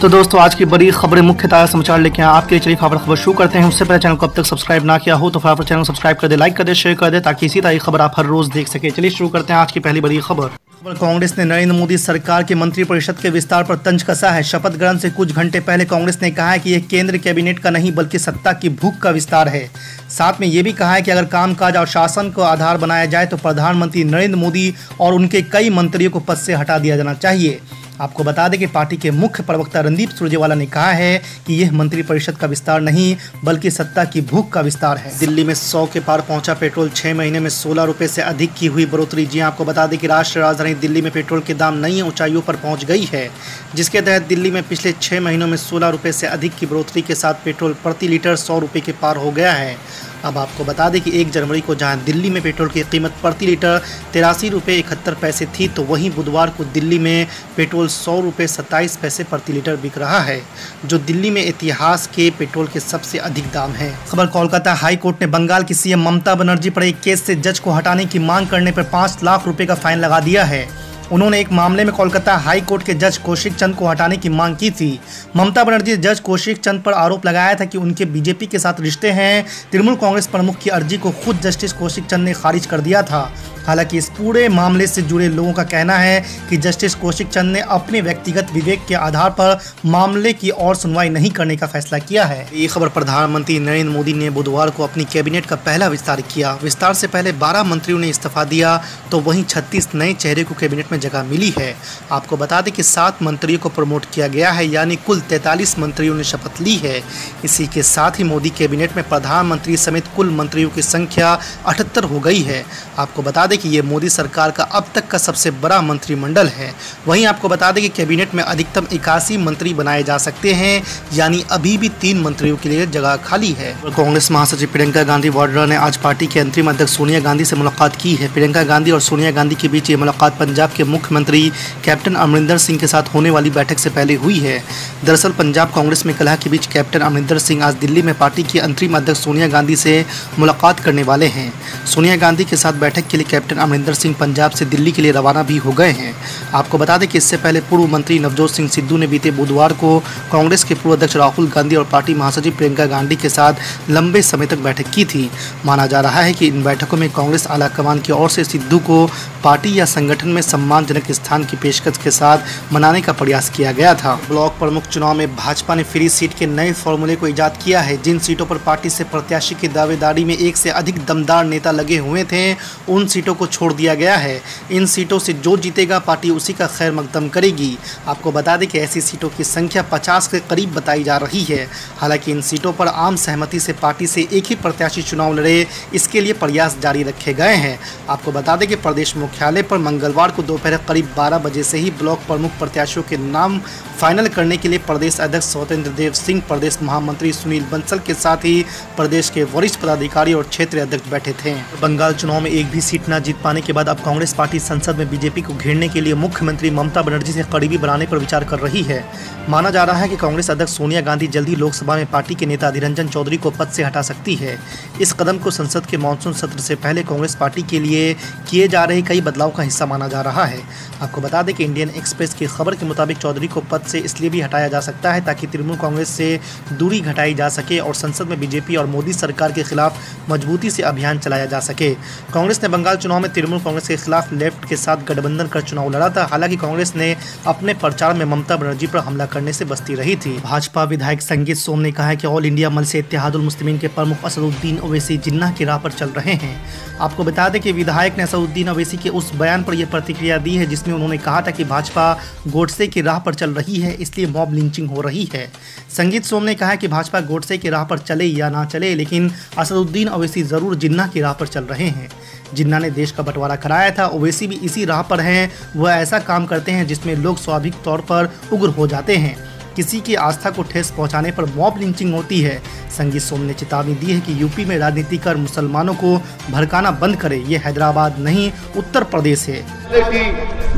तो दोस्तों आज की बड़ी खबरें मुख्य ताज़ा समाचार लेके आए आपके लिए। चलिए खबर शुरू करते हैं। उससे पहले चैनल को अब तक सब्सक्राइब ना किया हो तो फटाफट चैनल को सब्सक्राइब कर दे, लाइक कर दे, शेयर कर दे ताकि इसी तरह की खबर आप हर रोज देख सके। चलिए शुरू करते हैं आज की पहली बड़ी खबर। कांग्रेस ने नरेंद्र मोदी सरकार के मंत्रिपरिषद के विस्तार पर तंज कसा है। शपथ ग्रहण से कुछ घंटे पहले कांग्रेस ने कहा है कि यह केंद्र कैबिनेट का नहीं बल्कि सत्ता की भूख का विस्तार है। साथ में यह भी कहा है कि अगर कामकाज और शासन को आधार बनाया जाए तो प्रधानमंत्री नरेंद्र मोदी और उनके कई मंत्रियों को पद से हटा दिया जाना चाहिए। आपको बता दें कि पार्टी के मुख्य प्रवक्ता रणदीप सुरजेवाला ने कहा है कि यह मंत्रिपरिषद का विस्तार नहीं बल्कि सत्ता की भूख का विस्तार है। दिल्ली में 100 के पार पहुंचा पेट्रोल, 6 महीने में 16 रुपए से अधिक की हुई बढ़ोतरी। जी आपको बता दें कि राष्ट्रीय राजधानी दिल्ली में पेट्रोल के दाम नई ऊंचाइयों पर पहुंच गई है, जिसके तहत दिल्ली में पिछले 6 महीनों में 16 रुपए से अधिक की बढ़ोतरी के साथ पेट्रोल प्रति लीटर 100 रुपये के पार हो गया है। अब आपको बता दें कि 1 जनवरी को जहां दिल्ली में पेट्रोल की कीमत प्रति लीटर 83 रुपये 71 पैसे थी, तो वहीं बुधवार को दिल्ली में पेट्रोल 100 रुपये 27 पैसे प्रति लीटर बिक रहा है, जो दिल्ली में इतिहास के पेट्रोल के सबसे अधिक दाम है। खबर कोलकाता हाई कोर्ट ने बंगाल की सीएम ममता बनर्जी पर एक केस से जज को हटाने की मांग करने पर 5 लाख रुपए का फाइन लगा दिया है। उन्होंने एक मामले में कोलकाता हाई कोर्ट के जज कौशिक चंद को हटाने की मांग की थी। ममता बनर्जी जज कौशिक चंद पर आरोप लगाया था कि उनके बीजेपी के साथ रिश्ते हैं। तृणमूल कांग्रेस प्रमुख की अर्जी को खुद जस्टिस कौशिक चंद ने खारिज कर दिया था। हालांकि इस पूरे मामले से जुड़े लोगों का कहना है कि जस्टिस कौशिक चंद ने अपने व्यक्तिगत विवेक के आधार पर मामले की और सुनवाई नहीं करने का फैसला किया है। ये खबर प्रधानमंत्री नरेंद्र मोदी ने बुधवार को अपनी कैबिनेट का पहला विस्तार किया। विस्तार से पहले 12 मंत्रियों ने इस्तीफा दिया तो वहीं 36 नए चेहरे को कैबिनेट में जगह मिली है। आपको बता दें कि 7 मंत्रियों को प्रमोट किया गया है, यानी कुल 43 मंत्रियों ने शपथ ली है। इसी के साथ ही मोदी कैबिनेट में प्रधानमंत्री समेत कुल मंत्रियों की संख्या 78 हो गई है। आपको बता कि ये मोदी सरकार का अब तक का सबसे बड़ा मंत्रिमंडल है। वहीं आपको बता दें कि कैबिनेट में अधिकतम 81 मंत्री बनाए जा सकते हैं, यानी अभी भी 3 मंत्रियों के लिए जगह खाली है। कांग्रेस महासचिव प्रियंका गांधी वाड्रा ने आज पार्टी के अंतरिम अध्यक्ष सोनिया गांधी से मुलाकात की है। प्रियंका गांधी और सोनिया गांधी के बीच ये मुलाकात पंजाब के मुख्यमंत्री कैप्टन अमरिंदर सिंह के साथ होने वाली बैठक से पहले हुई है। दरअसल पंजाब कांग्रेस में कलह के बीच कैप्टन अमरिंदर सिंह आज दिल्ली में पार्टी की अंतरिम अध्यक्ष सोनिया गांधी से मुलाकात करने वाले हैं। सोनिया गांधी के साथ बैठक के लिए कैप्टन अमरिंदर सिंह पंजाब से दिल्ली के लिए रवाना भी हो गए हैं। आपको बता दें कि इससे पहले पूर्व मंत्री नवजोत सिंह सिद्धू ने बीते बुधवार को कांग्रेस के पूर्व अध्यक्ष राहुल गांधी और पार्टी महासचिव प्रियंका गांधी के साथ लंबे समय तक बैठक की थी। माना जा रहा है कि इन बैठकों में कांग्रेस आलाकमान की ओर से सिद्धू को पार्टी या संगठन में सम्मानजनक स्थान की पेशकश के साथ मनाने का प्रयास किया गया था। ब्लॉक प्रमुख चुनाव में भाजपा ने फ्री सीट के नए फॉर्मूले को इजाद किया है। जिन सीटों पर पार्टी से प्रत्याशी की दावेदारी में एक से अधिक दमदार नेता लगे हुए थे, उन सीटों को छोड़ दिया गया है। इन सीटों से जो जीतेगा पार्टी उसी का खैर मकदम करेगी। आपको बता दें कि ऐसी सीटों की संख्या 50 के करीब बताई जा रही है। हालांकि इन सीटों पर आम सहमति से पार्टी से एक ही प्रत्याशी चुनाव लड़े, इसके लिए प्रयास जारी रखे गए हैं। आपको बता दें कि प्रदेश मुख्यालय पर मंगलवार को दोपहर करीब 12 बजे से ही ब्लॉक प्रमुख प्रत्याशियों के नाम फाइनल करने के लिए प्रदेश अध्यक्ष स्वतंत्र देव सिंह, प्रदेश महामंत्री सुनील बंसल के साथ ही प्रदेश के वरिष्ठ पदाधिकारी और क्षेत्रीय अध्यक्ष बैठे थे। बंगाल चुनाव में एक भी सीट न जीत पाने के बाद अब कांग्रेस पार्टी संसद में बीजेपी को घेरने के लिए मुख्यमंत्री ममता बनर्जी से करीबी बनाने पर विचार कर रही है। माना जा रहा है कि कांग्रेस अध्यक्ष सोनिया गांधी जल्द ही लोकसभा में पार्टी के नेता अधीर रंजन चौधरी को पद से हटा सकती है। इस कदम को संसद के मानसून सत्र से पहले कांग्रेस पार्टी के लिए किए जा रहे कई बदलाव का हिस्सा माना जा रहा है। आपको बता दें कि इंडियन एक्सप्रेस की खबर के मुताबिक चौधरी को पद से इसलिए भी हटाया जा सकता है ताकि तृणमूल कांग्रेस से दूरी घटाई जा सके और संसद में बीजेपी और मोदी सरकार के खिलाफ मजबूती से अभियान चलाया जा सके। कांग्रेस ने बंगाल चुनाव में तृणमूल कांग्रेस के खिलाफ लेफ्ट के साथ गठबंधन कर चुनाव लड़ा था। हालांकि कांग्रेस ने अपने प्रचार में ममता बनर्जी पर हमला करने से बचती रही थी। भाजपा विधायक संगीत सोम ने कहा है कि ऑल इंडिया मजलिस इत्तेहादुल मुस्लिमीन के प्रमुख असदुद्दीन ओवैसी जिन्ना की राह पर चल रहे हैं। आपको बता दें कि विधायक ने असदुद्दीन ओवैसी के उस बयान पर यह प्रतिक्रिया दी है जिसमें उन्होंने कहा था कि भाजपा गोडसे की राह पर चल रही है, इसलिए मॉब लिंचिंग हो रही है। संगीत सोम ने कहा कि भाजपा गोडसे की राह पर चले या ना चले, लेकिन असदुद्दीन ओवैसी जरूर जिन्ना की राह पर चल रहे हैं। जिन्ना ने देश का बंटवारा कराया था, ओवैसी भी इसी राह पर हैं। वह ऐसा काम करते हैं जिसमें लोग स्वाभाविक तौर पर उग्र हो जाते हैं। किसी की आस्था को ठेस पहुंचाने पर मॉब लिंचिंग होती है। संगीत सोम ने चेतावनी दी है कि यूपी में राजनीति कर मुसलमानों को भड़काना बंद करे। ये हैदराबाद नहीं, उत्तर प्रदेश है।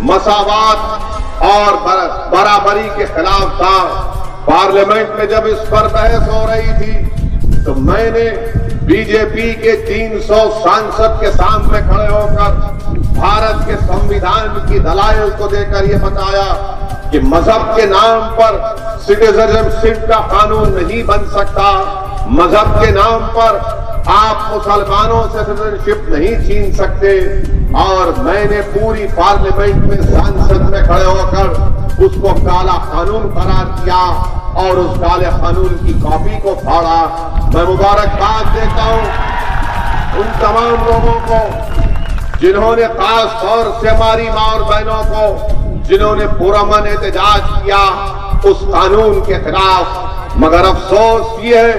मसावात और बराबरी के खिलाफ था। पार्लियामेंट में जब इस पर बहस हो रही थी तो मैंने बीजेपी के 300 सांसद के सामने खड़े होकर भारत के संविधान की दलाइल को देकर यह बताया कि मजहब के नाम पर सिटीजनशिप का कानून नहीं बन सकता। मजहब के नाम पर आप मुसलमानों से सिटीजनशिप नहीं छीन सकते। और मैंने पूरी पार्लियामेंट में संसद में खड़े होकर उसको काला कानून करार दिया और उस काले कानून की कॉपी को फाड़ा। मैं मुबारकबाद देता हूं उन तमाम लोगों को जिन्होंने खास तौर से हमारी मां और बहनों को जिन्होंने पुरअमन एहतजाज किया उस कानून के खिलाफ। मगर अफसोस ये है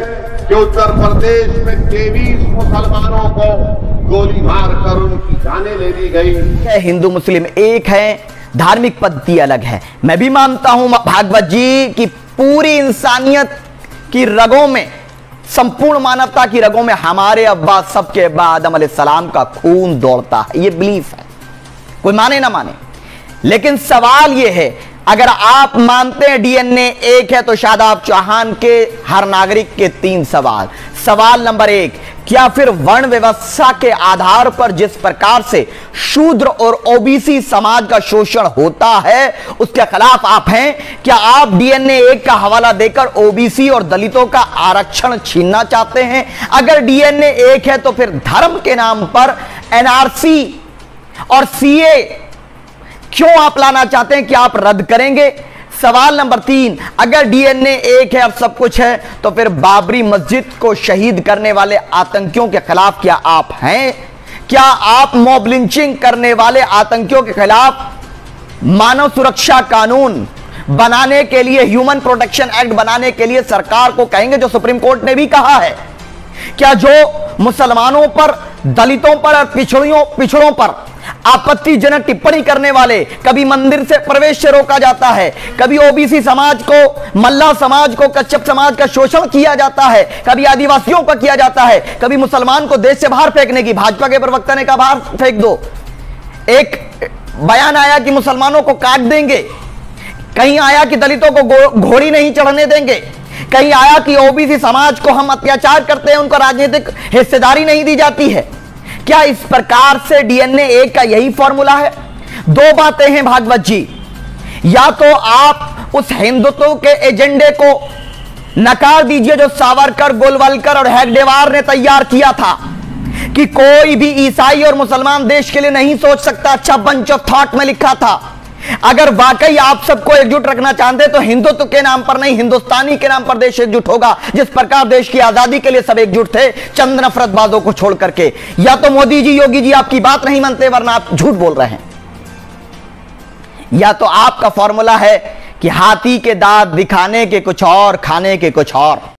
कि उत्तर प्रदेश में 23 मुसलमानों को गोली मारकर उनकी जानें ले ली गई। हिंदू मुस्लिम एक है, धार्मिक पद्धति अलग है। मैं भी मानता हूं भागवत जी की पूरी इंसानियत की रगों में, संपूर्ण मानवता की रगों में हमारे अब्बा सबके अब्बा आदम अलैहिस्सलाम का खून दौड़ता है, ये बिलीफ है, कोई माने ना माने। लेकिन सवाल ये है, अगर आप मानते हैं डीएनए एक है तो शादाब चौहान के हर नागरिक के 3 सवाल। सवाल नंबर 1, क्या फिर वर्ण व्यवस्था के आधार पर जिस प्रकार से शूद्र और ओबीसी समाज का शोषण होता है उसके खिलाफ आप हैं? क्या आप डीएनए एक का हवाला देकर ओबीसी और दलितों का आरक्षण छीनना चाहते हैं? अगर डीएनए एक है तो फिर धर्म के नाम पर एनआरसी और सीए क्यों आप लाना चाहते हैं? कि आप रद्द करेंगे? सवाल नंबर 3, अगर डीएनए एक है और सब कुछ है तो फिर बाबरी मस्जिद को शहीद करने वाले आतंकियों के खिलाफ क्या आप हैं? क्या आप मॉब लिंचिंग करने वाले आतंकियों के खिलाफ मानव सुरक्षा कानून बनाने के लिए, ह्यूमन प्रोटेक्शन एक्ट बनाने के लिए सरकार को कहेंगे, जो सुप्रीम कोर्ट ने भी कहा है? क्या जो मुसलमानों पर, दलितों पर और पिछड़ों पर आपत्तिजनक टिप्पणी करने वाले, कभी मंदिर से प्रवेश से रोका जाता है, कभी ओबीसी समाज को, मल्ला समाज को, कच्छप समाज का शोषण किया जाता है, कभी आदिवासियों का किया जाता है, कभी मुसलमान को देश से बाहर फेंकने की, भाजपा के प्रवक्ता ने कहा बाहर फेंक दो, एक बयान आया कि मुसलमानों को काट देंगे, कहीं आया कि दलितों को घोड़ी नहीं चढ़ने देंगे, कहीं आया कि ओबीसी समाज को हम अत्याचार करते हैं, उनको राजनीतिक हिस्सेदारी नहीं दी जाती है। क्या इस प्रकार से डीएनए एक का यही फॉर्मूला है? 2 बातें हैं भागवत जी, या तो आप उस हिंदुत्व के एजेंडे को नकार दीजिए जो सावरकर, गोलवलकर और हेगडेवार ने तैयार किया था कि कोई भी ईसाई और मुसलमान देश के लिए नहीं सोच सकता, अच्छा बंच ऑफ थॉट में लिखा था। अगर वाकई आप सबको एकजुट रखना चाहते तो हिंदुत्व के नाम पर नहीं, हिंदुस्तानी के नाम पर देश एकजुट होगा, जिस प्रकार देश की आजादी के लिए सब एकजुट थे चंद नफरतबाजों को छोड़ करके। या तो मोदी जी, योगी जी आपकी बात नहीं मानते, वरना आप झूठ बोल रहे हैं। या तो आपका फॉर्मूला है कि हाथी के दांत दिखाने के कुछ और, खाने के कुछ और।